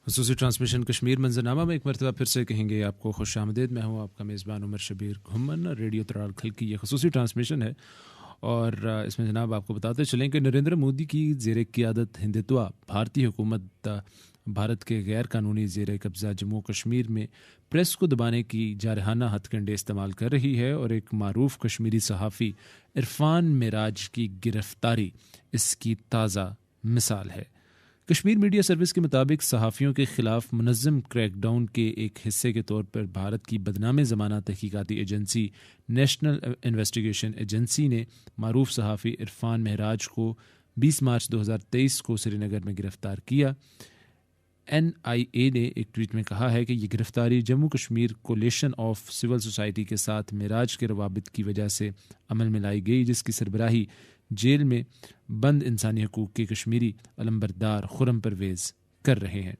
خصوصی ٹرانسمیشن کشمیر منظرنامہ میں ایک مرتبہ پھر سے کہیں گے آپ کو خوش آمدید. میں ہوں آپ کا میزبان عمر شبیر گھمن. ریڈیو ترال کھل کی یہ خصوصی ٹرانسمیشن ہے اور اس میں جناب آپ کو بتاتے چلیں کہ نریندر مودی کی زیر قیادت ہندتوا بھارتی حکومت بھارت کے غیر قانونی زیر قبضہ جموں کشمیر میں پریس کو دبانے کی جارحانہ ہتھ کنڈے استعمال کر رہی ہے اور ایک معروف کشمیری صحافی عرفان معراج کی گرفتاری اس کی تازہ مثال ہے. کشمیر میڈیا سروس کے مطابق صحافیوں کے خلاف منظم کریک ڈاؤن کے ایک حصے کے طور پر بھارت کی بدنام زمانہ تحقیقاتی ایجنسی نیشنل انویسٹیگیشن ایجنسی نے معروف صحافی عرفان معراج کو 20 مارچ 2023 کو سری نگر میں گرفتار کیا. NIA نے ایک ٹویٹ میں کہا ہے کہ یہ گرفتاری Jammu Kashmir coalition of civil society کے ساتھ معراج کے روابط کی وجہ سے عمل میں لائی گئی، جس کی سربراہی جیل میں بند انسانی حقوق کے کشمیری علمبردار خرم پرویز کر رہے ہیں.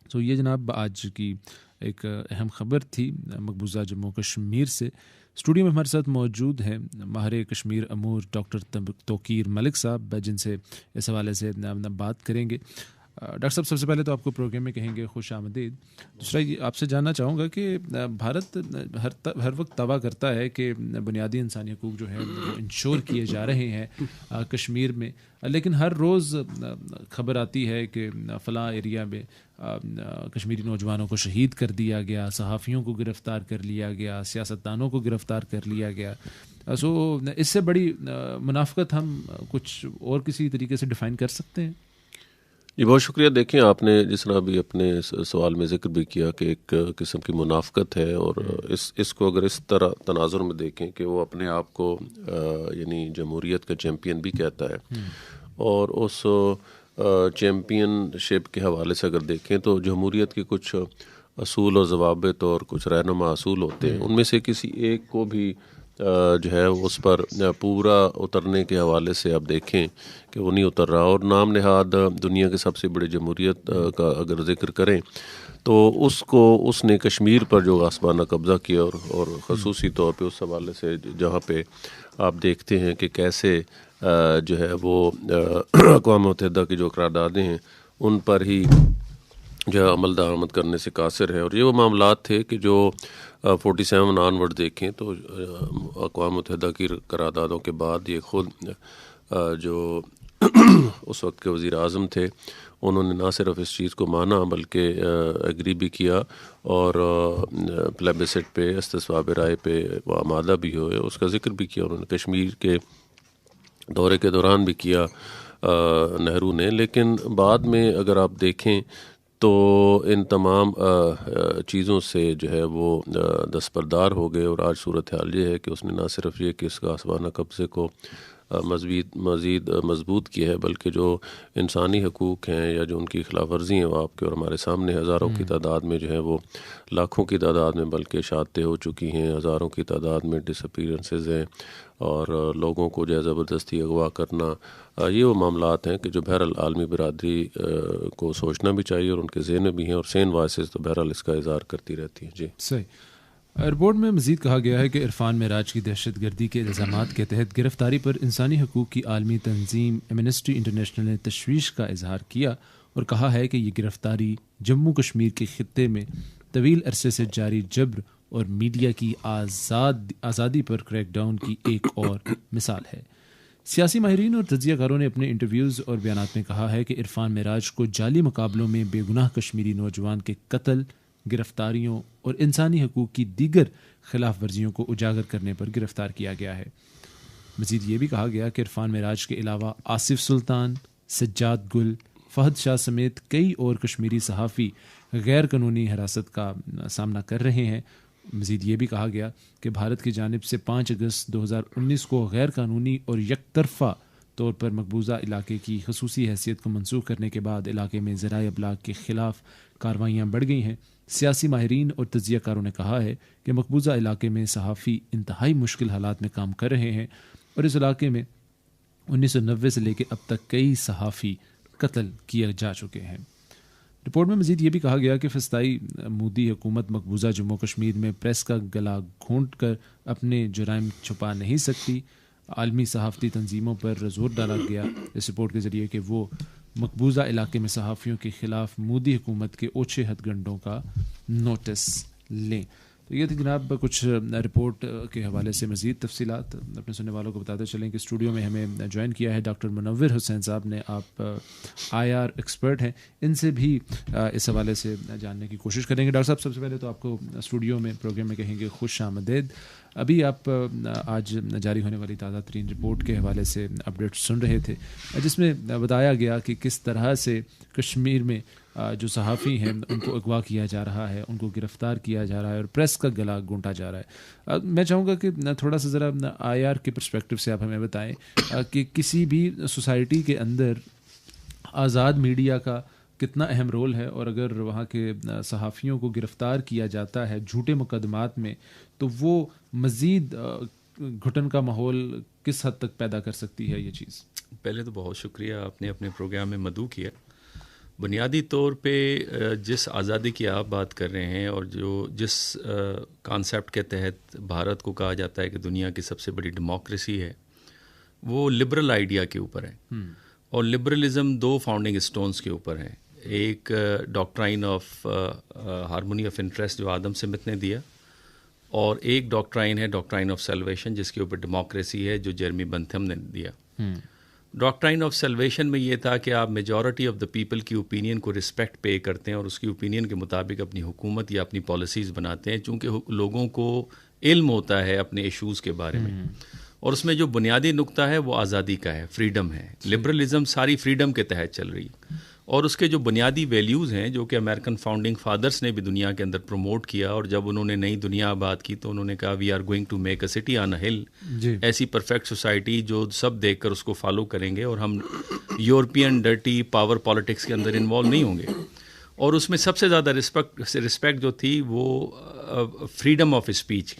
تو یہ جناب آج کی ایک اہم خبر تھی مقبوضہ جموں کشمیر سے. اسٹوڈیو میں ہمارے ساتھ موجود ہیں ماہر کشمیر امور ڈاکٹر توقیر ملک صاحب، جن سے اس حوالے سے بات کریں گے. ڈاکٹر صاحب، سب سے پہلے تو آپ کو پروگرام میں کہیں گے خوش آمدید. دوسرا آپ سے جاننا چاہوں گا کہ بھارت ہر وقت دعویٰ کرتا ہے کہ بنیادی انسانی حقوق جو ہیں وہ انشور کیے جا رہے ہیں کشمیر میں، لیکن ہر روز خبر آتی ہے کہ فلاں ایریا میں کشمیری نوجوانوں کو شہید کر دیا گیا، صحافیوں کو گرفتار کر لیا گیا، سیاستدانوں کو گرفتار کر لیا گیا. سو اس سے بڑی منافقت ہم کچھ اور کسی طریقے سے ڈیفائن کر سکتے ہیں؟ جی بہت شکریہ. دیکھیں، آپ نے جس طرح بھی اپنے سوال میں ذکر بھی کیا کہ ایک قسم کی منافقت ہے، اور اس کو اگر اس طرح تناظر میں دیکھیں کہ وہ اپنے آپ کو یعنی جمہوریت کا چیمپئن بھی کہتا ہے، اور اس چیمپئن شپ کے حوالے سے اگر دیکھیں تو جمہوریت کے کچھ اصول اور ضوابط اور کچھ رہنما اصول ہوتے ہیں، ان میں سے کسی ایک کو بھی جو ہے اس پر پورا اترنے کے حوالے سے آپ دیکھیں کہ وہ نہیں اتر رہا. اور نام نہاد دنیا کے سب سے بڑے جمہوریت کا اگر ذکر کریں تو اس نے کشمیر پر جو غصبانہ قبضہ کیا، اور خصوصی طور پہ اس حوالے سے جہاں پہ آپ دیکھتے ہیں کہ کیسے جو ہے وہ اقوام متحدہ کی جو قراردادیں ہیں ان پر ہی جو ہے عمل درآمد کرنے سے قاصر ہے. اور یہ وہ معاملات تھے کہ جو 47 آنورڈ دیکھیں تو اقوام متحدہ کی قراردادوں کے بعد یہ خود جو اس وقت کے وزیر اعظم تھے انہوں نے نہ صرف اس چیز کو مانا بلکہ ایگری بھی کیا، اور پلیبسٹ پہ استصواب رائے پہ وہ آمادہ بھی ہوئے. اس کا ذکر بھی کیا انہوں نے کشمیر کے دورے کے دوران بھی کیا نہرو نے. لیکن بعد میں اگر آپ دیکھیں تو ان تمام چیزوں سے جو ہے وہ دستبردار ہو گئے، اور آج صورتحال یہ ہے کہ اس نے نہ صرف یہ کہ اس غصبانہ قبضے کو مزید مضبوط کیا ہے، بلکہ جو انسانی حقوق ہیں یا جو ان کی خلاف ورزی ہیں وہ آپ کے اور ہمارے سامنے ہزاروں کی تعداد میں جو ہے وہ لاکھوں کی تعداد میں بلکہ شہادتیں ہو چکی ہیں، ہزاروں کی تعداد میں ڈس اپیرنسز ہیں، اور لوگوں کو جو ہے زبردستی اغوا کرنا. یہ وہ معاملات ہیں کہ جو بہرحال عالمی برادری کو سوچنا بھی چاہیے، اور ان کے ذہن میں بھی ہیں، اور سین وائسز تو بہرحال اس کا اظہار کرتی رہتی ہیں. جی صحیح. رپورٹ میں مزید کہا گیا ہے کہ عرفان معراج کی دہشت گردی کے الزامات کے تحت گرفتاری پر انسانی حقوق کی عالمی تنظیم ایمنسٹی انٹرنیشنل نے تشویش کا اظہار کیا اور کہا ہے کہ یہ گرفتاری جموں کشمیر کے خطے میں طویل عرصے سے جاری جبر اور میڈیا کی آزادی پر کریک ڈاؤن کی ایک اور مثال ہے. سیاسی ماہرین اور تجزیہ کاروں نے اپنے انٹرویوز اور بیانات میں کہا ہے کہ عرفان معراج کو جعلی مقابلوں میں بے گناہ کشمیری نوجوان کے قتل، گرفتاریوں اور انسانی حقوق کی دیگر خلاف ورزیوں کو اجاگر کرنے پر گرفتار کیا گیا ہے. مزید یہ بھی کہا گیا کہ عرفان معراج کے علاوہ آصف سلطان، سجاد گل، فہد شاہ سمیت کئی اور کشمیری صحافی غیر قانونی حراست کا سامنا کر رہے ہیں. مزید یہ بھی کہا گیا کہ بھارت کی جانب سے 5 اگست 2019 کو غیر قانونی اور یک طرفہ طور پر مقبوضہ علاقے کی خصوصی حیثیت کو منسوخ کرنے کے بعد علاقے میں ذرائع ابلاغ کے خلاف کارروائیاں بڑھ گئی ہیں. سیاسی ماہرین اور تجزیہ کاروں نے کہا ہے کہ مقبوضہ علاقے میں صحافی انتہائی مشکل حالات میں کام کر رہے ہیں، اور اس علاقے میں 1990 سے لے کے اب تک کئی صحافی قتل کیے جا چکے ہیں. رپورٹ میں مزید یہ بھی کہا گیا کہ فسطائی مودی حکومت مقبوضہ جموں کشمیر میں پریس کا گلا گھونٹ کر اپنے جرائم چھپا نہیں سکتی. عالمی صحافتی تنظیموں پر زور ڈالا گیا اس رپورٹ کے ذریعے کہ وہ مقبوضہ علاقے میں صحافیوں کے خلاف مودی حکومت کے اوچھے ہتھ گنڈوں کا نوٹس لیں. تو یہ تھی جناب کچھ رپورٹ کے حوالے سے. مزید تفصیلات اپنے سننے والوں کو بتاتے چلیں کہ اسٹوڈیو میں ہمیں جوائن کیا ہے ڈاکٹر منور حسین صاحب نے. آپ IR ایکسپرٹ ہیں, ان سے بھی اس حوالے سے جاننے کی کوشش کریں گے. ڈاکٹر صاحب سب سے پہلے تو آپ کو اسٹوڈیو میں پروگرام میں کہیں گے خوش آمدید. ابھی آپ آج جاری ہونے والی تازہ ترین رپورٹ کے حوالے سے اپڈیٹ سن رہے تھے, جس میں بتایا گیا کہ کس طرح سے کشمیر میں جو صحافی ہیں ان کو اغوا کیا جا رہا ہے, ان کو گرفتار کیا جا رہا ہے اور پریس کا گلا گھونٹا جا رہا ہے. میں چاہوں گا کہ تھوڑا سا ذرا IR کے پرسپیکٹو سے آپ ہمیں بتائیں کہ کسی بھی سوسائٹی کے اندر آزاد میڈیا کا کتنا اہم رول ہے, اور اگر وہاں کے صحافیوں کو گرفتار کیا جاتا ہے جھوٹے مقدمات میں تو وہ مزید گھٹن کا ماحول کس حد تک پیدا کر سکتی ہے یہ چیز. پہلے تو بہت شکریہ, آپ نے اپنے پروگرام میں مدعو کیا. بنیادی طور پہ جس آزادی کی آپ بات کر رہے ہیں اور جس کانسیپٹ کے تحت بھارت کو کہا جاتا ہے کہ دنیا کی سب سے بڑی ڈیموکریسی ہے, وہ لبرل آئیڈیا کے اوپر ہے. اور لبرلزم 2 فاؤنڈنگ اسٹونز کے اوپر ہے. ایک doctrine of harmony of interest جو آدم سمتھ نے دیا, اور ایک ڈاکٹرائن ہے ڈاکٹرائن آف سیلویشن جس کے اوپر ڈیموکریسی ہے جو جیرمی بنتھم نے دیا. ڈاکٹرائن آف سیلویشن میں یہ تھا کہ آپ میجورٹی آف دا پیپل کی اوپینین کو رسپیکٹ پے کرتے ہیں اور اس کی اوپینین کے مطابق اپنی حکومت یا اپنی پالیسیز بناتے ہیں, چونکہ لوگوں کو علم ہوتا ہے اپنے ایشوز کے بارے میں. اور اس میں جو بنیادی نقطہ ہے وہ آزادی کا ہے, فریڈم ہے. لبرلزم ساری فریڈم کے تحت چل رہی ہے, اور اس کے جو بنیادی ویلیوز ہیں جو کہ امریکن فاؤنڈنگ فادرز نے بھی دنیا کے اندر پروموٹ کیا, اور جب انہوں نے نئی دنیا آباد کی تو انہوں نے کہا we are going to make a city on a hill, ایسی پرفیکٹ سوسائٹی جو سب دیکھ کر اس کو فالو کریں گے, اور ہم یورپین ڈرٹی پاور پالیٹکس کے اندر انوالو نہیں ہوں گے. اور اس میں سب سے زیادہ رسپیکٹ جو تھی وہ فریڈم آف اسپیچ,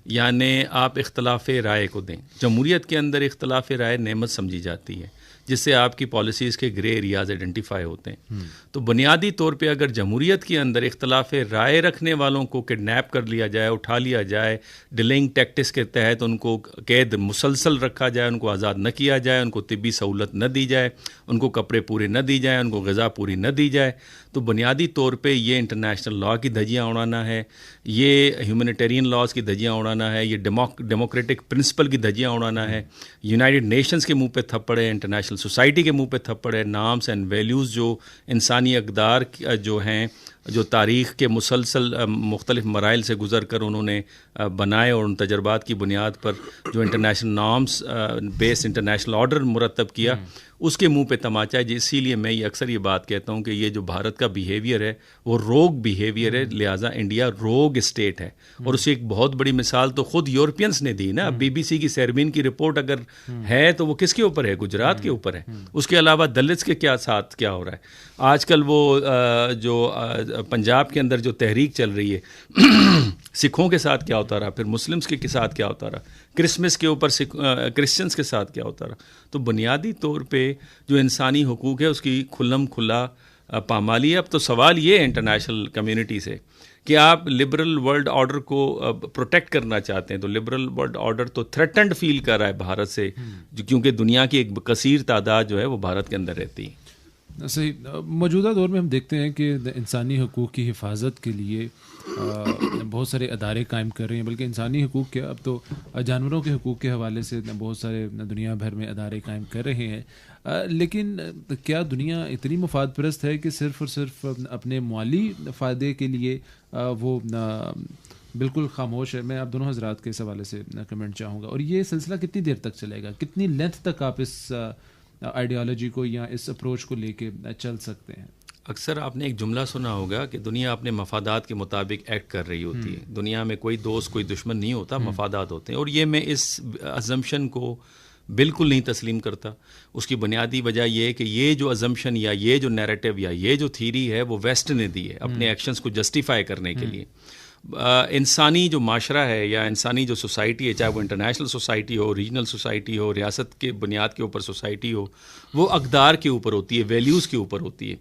یعنی آپ اختلاف رائے کو دیں. جمہوریت کے اندر اختلاف رائے نعمت سمجھی جاتی ہے جس سے آپ کی پالیسیز کے گرے ایریاز آئیڈینٹیفائی ہوتے ہیں. تو بنیادی طور پہ اگر جمہوریت کے اندر اختلاف رائے رکھنے والوں کو کڈنیپ کر لیا جائے, اٹھا لیا جائے, ڈیلنگ ٹیکٹس کے تحت ان کو قید مسلسل رکھا جائے, ان کو آزاد نہ کیا جائے, ان کو طبی سہولت نہ دی جائے, ان کو کپڑے پورے نہ دی جائیں, ان کو غذا پوری نہ دی جائے, تو بنیادی طور پہ یہ انٹرنیشنل لاء کی دھجیاں اڑانا ہے, یہ ہیومینیٹیرین لاز کی دھجیاں اڑانا ہے, یہ ڈیموکریٹک پرنسپل کی دھجیاں اڑانا ہے. یونائٹڈ نیشنز کے منہ پہ تھپڑ ہے, انٹرنیشنل سوسائٹی کے منہ پہ تھپڑ ہے. نارمس اینڈ ویلیوز جو انسانی اقدار جو ہیں, جو تاریخ کے مسلسل مختلف مراحل سے گزر کر انہوں نے بنائے, اور ان تجربات کی بنیاد پر جو انٹرنیشنل نارمس بیس انٹرنیشنل آرڈر مرتب کیا, اس کے منہ پہ تماچا ہے. اسی لیے میں اکثر یہ بات کہتا ہوں کہ یہ جو بھارت کا بیہیویئر ہے وہ روگ بیہیویئر ہے, لہٰذا انڈیا روگ اسٹیٹ ہے. اور اسے ایک بہت بڑی مثال تو خود یورپینس نے دی نا. BBC کی سیربین کی رپورٹ اگر ہے تو وہ کس کے اوپر ہے؟ گجرات کے اوپر ہے. اس کے علاوہ دلتس کے ساتھ کیا ہو رہا ہے آج کل؟ وہ جو پنجاب کے اندر جو تحریک چل رہی ہے, سکھوں کے ساتھ کیا ہوتا رہا, پھر مسلمس کے ساتھ کیا ہوتا رہا, کرسمس کے اوپر کرسچنس کے ساتھ کیا ہوتا رہا. تو بنیادی طور پہ جو انسانی حقوق ہے اس کی کھلم کھلا پامالی ہے. اب تو سوال یہ ہے انٹرنیشنل کمیونٹی سے کہ آپ لبرل ورلڈ آرڈر کو پروٹیکٹ کرنا چاہتے ہیں, تو لبرل ورلڈ آرڈر تو تھریٹنڈ فیل کر رہا ہے بھارت سے, کیونکہ دنیا کی ایک کثیر تعداد جو ہے وہ بھارت کے اندر رہتی ہے. صحیح. موجودہ دور میں ہم دیکھتے ہیں کہ انسانی حقوق کی حفاظت کے لیے بہت سارے ادارے قائم کر رہے ہیں, بلکہ انسانی حقوق کے اب تو جانوروں کے حقوق کے حوالے سے بہت سارے دنیا بھر میں ادارے قائم کر رہے ہیں. لیکن کیا دنیا اتنی مفاد پرست ہے کہ صرف اور صرف اپنے مالی فائدے کے لیے وہ بالکل خاموش ہے؟ میں آپ دونوں حضرات کے اس حوالے سے کمنٹ چاہوں گا. اور یہ سلسلہ کتنی دیر تک چلے گا, کتنی لینتھ تک آپ اس آئیڈیالوجی کو یا اس اپروچ کو لے کے چل سکتے ہیں؟ اکثر آپ نے ایک جملہ سنا ہوگا کہ دنیا اپنے مفادات کے مطابق ایکٹ کر رہی ہوتی ہے. دنیا میں کوئی دوست کوئی دشمن نہیں ہوتا, مفادات ہوتے ہیں. اور یہ میں اس ازمپشن کو بالکل نہیں تسلیم کرتا. اس کی بنیادی وجہ یہ ہے کہ یہ جو ازمپشن یا یہ جو نیریٹو یا یہ جو تھیری ہے وہ ویسٹ نے دی ہے اپنے ایکشنز کو جسٹیفائی کرنے کے لیے. انسانی جو معاشرہ ہے یا انسانی جو سوسائٹی ہے، چاہے وہ انٹرنیشنل سوسائٹی ہو، ریجنل سوسائٹی ہو، ریاست کے بنیاد کے اوپر سوسائٹی ہو، وہ اقدار کے اوپر ہوتی ہے، ویلیوز کے اوپر ہوتی ہے.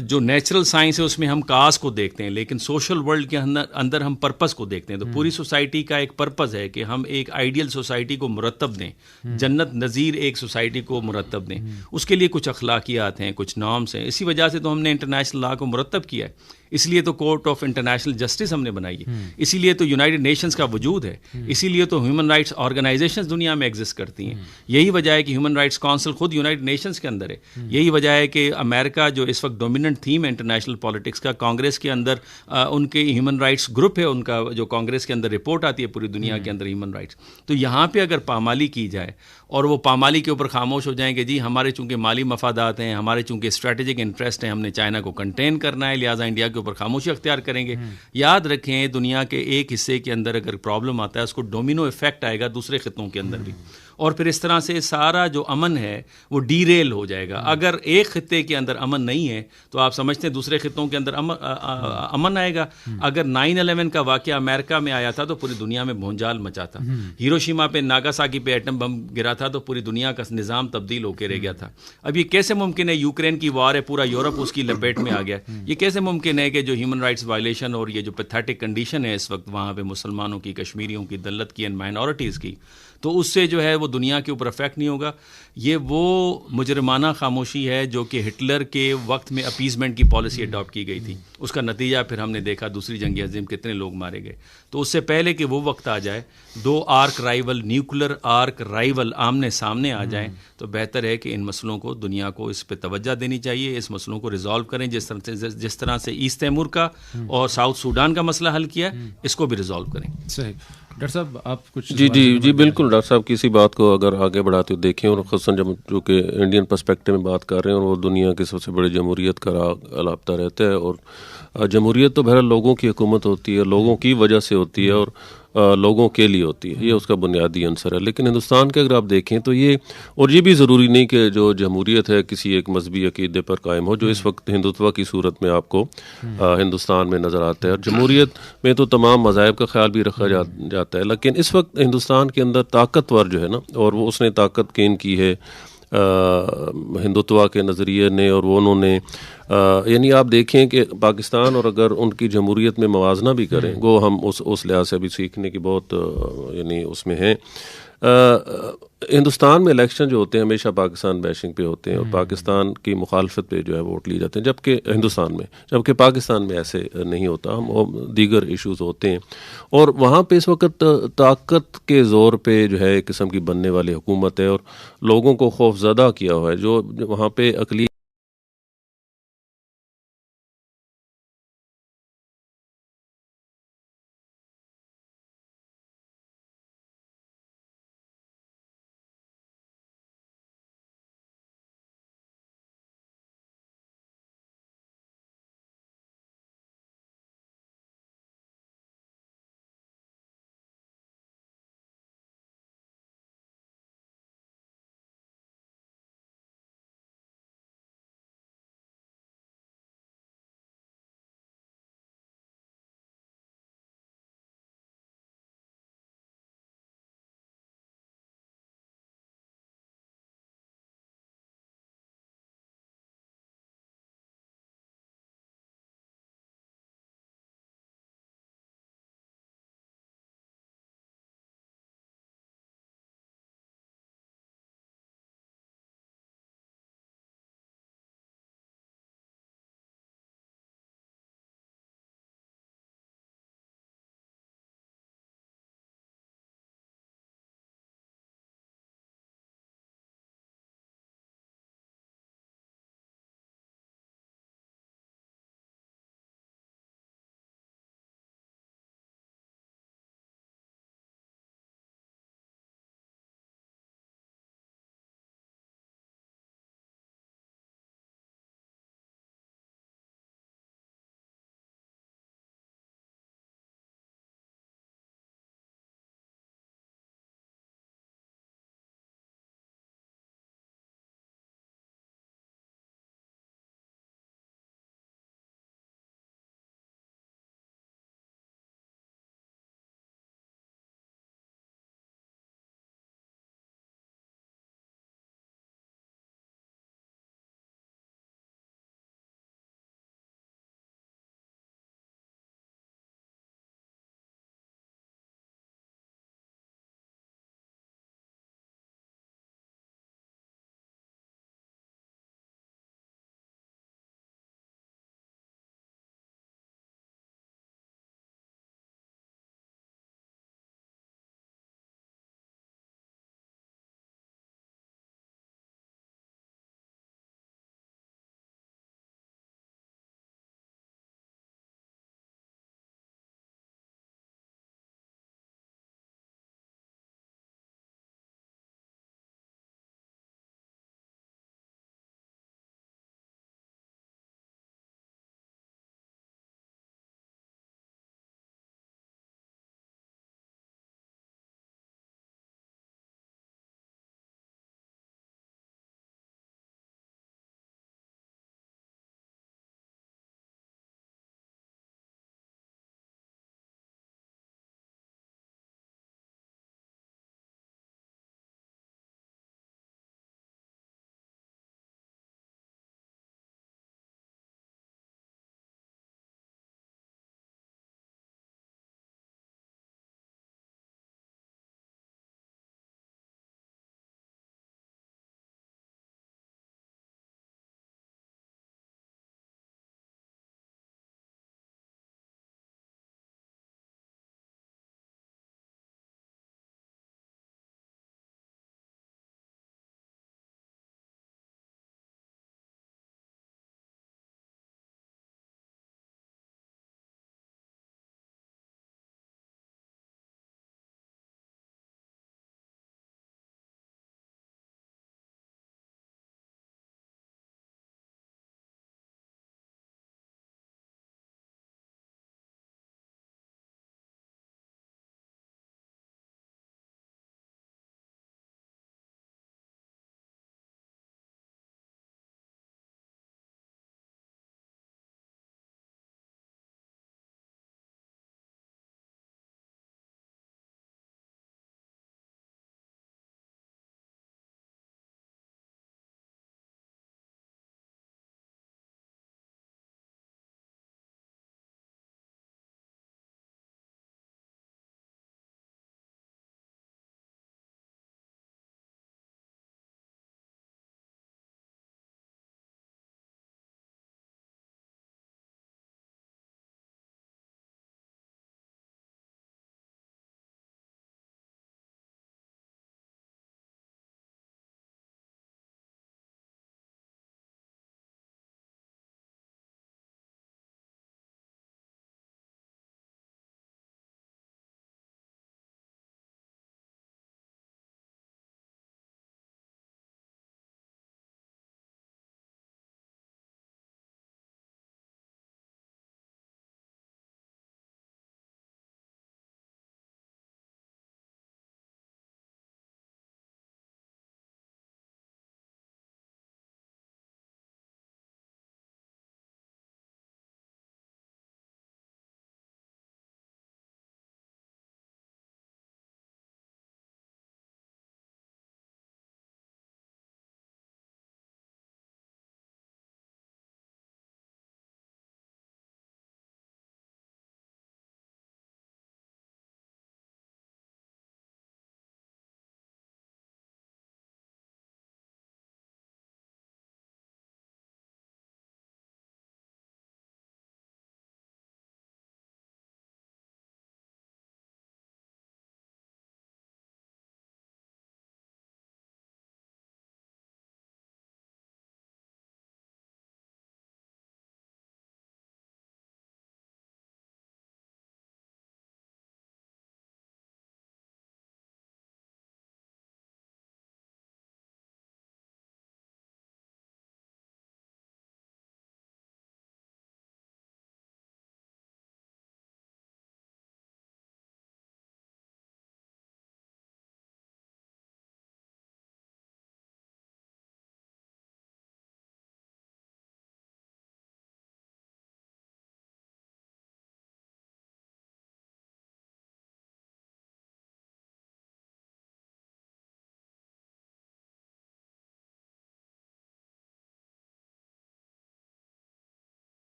جو نیچرل سائنس ہے اس میں ہم کاز کو دیکھتے ہیں، لیکن سوشل ورلڈ کے اندر ہم پرپس کو دیکھتے ہیں. تو پوری سوسائٹی کا ایک پرپس ہے کہ ہم ایک آئیڈیل سوسائٹی کو مرتب دیں، جنت نظیر ایک سوسائٹی کو مرتب دیں. اس کے لیے کچھ اخلاقیات ہیں، کچھ نارمس ہیں. اسی وجہ سے تو ہم نے انٹرنیشنل لا کو مرتب کیا ہے. اس لیے تو کورٹ آف انٹرنیشنل جسٹس ہم نے بنائی ہے. اسی لیے تو یونائٹڈ نیشنز کا وجود ہے. اسی لیے تو ہیومن رائٹس آرگنائزیشنز دنیا میں ایگزسٹ کرتی ہیں. یہی وجہ ہے کہ ہیومن رائٹس کونسل خود یونائٹڈ نیشنز کے اندر ہے. یہی وجہ ہے کہ امریکہ جو اس وقت ڈومیننٹ تھیم ہے انٹرنیشنل پالیٹکس کا، کانگریس کے اندر ان کے ہیومن رائٹس گروپ ہے، ان کا جو کانگریس کے اندر رپورٹ آتی ہے پوری دنیا کے اندر ہیومن رائٹس. تو یہاں پہ اگر پامالی کی جائے اور وہ پامالی کے اوپر خاموش ہو جائیں کہ جی ہمارے چونکہ مالی مفادات ہیں، ہمارے چونکہ اسٹریٹجک انٹرسٹ ہیں، ہم نے چائنا کو کنٹین کرنا ہے، لہٰذا انڈیا کے اوپر خاموشی اختیار کریں گے. یاد رکھیں دنیا کے ایک حصے کے اندر اگر پرابلم آتا ہے اس کو ڈومینو ایفیکٹ آئے گا دوسرے خطوں کے اندر بھی، اور پھر اس طرح سے سارا جو امن ہے وہ ڈی ریل ہو جائے گا. اگر ایک خطے کے اندر امن نہیں ہے تو آپ سمجھتے ہیں دوسرے خطوں کے اندر امن آئے گا. اگر 9/11 کا واقعہ امریکہ میں آیا تھا تو پوری دنیا میں بھونچال مچا تھا. ہیروشیما پہ، ناگاساکی پہ ایٹم بم گرا تھا تو پوری دنیا کا نظام تبدیل ہو کے رہ گیا تھا. اب یہ کیسے ممکن ہے؟ یوکرین کی وار ہے، پورا یورپ اس کی لپیٹ میں آ گیا. یہ کیسے ممکن ہے کہ جو ہیومن رائٹس وائلیشن اور یہ جو پیتھیٹک کنڈیشن ہے اس وقت وہاں پہ مسلمانوں کی، کشمیریوں کی، دلت کی اینڈ مائنورٹیز کی، تو اس سے جو ہے وہ دنیا کے اوپر افیکٹ نہیں ہوگا. یہ وہ مجرمانہ خاموشی ہے جو کہ ہٹلر کے وقت میں اپیزمنٹ کی پالیسی اڈاپٹ کی گئی تھی. اس کا نتیجہ پھر ہم نے دیکھا دوسری جنگ عظیم کتنے لوگ مارے گئے. تو اس سے پہلے کہ وہ وقت آ جائے، دو arch rival, nuclear arch rival آمنے سامنے آ جائیں، تو بہتر ہے کہ ان مسئلوں کو دنیا کو اس پہ توجہ دینی چاہیے. اس مسئلوں کو ریزالو کریں، جس طرح سے ایسٹ تیمور کا اور ساؤتھ سوڈان کا مسئلہ حل کیا، اس کو بھی ریزالو کریں. صحیح. ڈاکٹر صاحب آپ کچھ؟ جی بالکل ڈاکٹر صاحب، کسی بات کو اگر آگے بڑھاتے ہوئے دیکھیں، اور خصوصاً جب جو کہ انڈین پرسپیکٹو میں بات کر رہے ہیں اور وہ دنیا کی سب سے بڑی جمہوریت کا رابطہ رہتا ہے، اور جمہوریت تو بہرحال لوگوں کی حکومت ہوتی ہے، لوگوں کی وجہ سے ہوتی ہے اور لوگوں کے لیے ہوتی ہے، یہ اس کا بنیادی عنصر ہے. لیکن ہندوستان کے اگر آپ دیکھیں تو یہ بھی ضروری نہیں کہ جو جمہوریت ہے کسی ایک مذہبی عقیدے پر قائم ہو، جو اس وقت ہندوتوا کی صورت میں آپ کو ہندوستان میں نظر آتا ہے. اور جمہوریت میں تو تمام مذاہب کا خیال بھی رکھا جاتا ہے، لیکن اس وقت ہندوستان کے اندر طاقتور جو ہے نا، اور وہ اس نے طاقت گین کی ہے ہندوتوا کے نظریے نے، اور وہ انہوں نے یعنی آپ دیکھیں کہ پاکستان اور اگر ان کی جمہوریت میں موازنہ بھی کریں، وہ ہم اس لحاظ سے بھی سیکھنے کی بہت یعنی اس میں ہیں. ہندوستان میں الیکشن جو ہوتے ہیں ہمیشہ پاکستان بیشنگ پہ ہوتے ہیں، اور پاکستان کی مخالفت پہ جو ہے ووٹ لیے جاتے ہیں، جبکہ پاکستان میں ایسے نہیں ہوتا. ہم دیگر ایشوز ہوتے ہیں، اور وہاں پہ اس وقت طاقت کے زور پہ جو ہے ایک قسم کی بننے والی حکومت ہے، اور لوگوں کو خوف زدہ کیا ہوا ہے. جو وہاں پہ اقلیت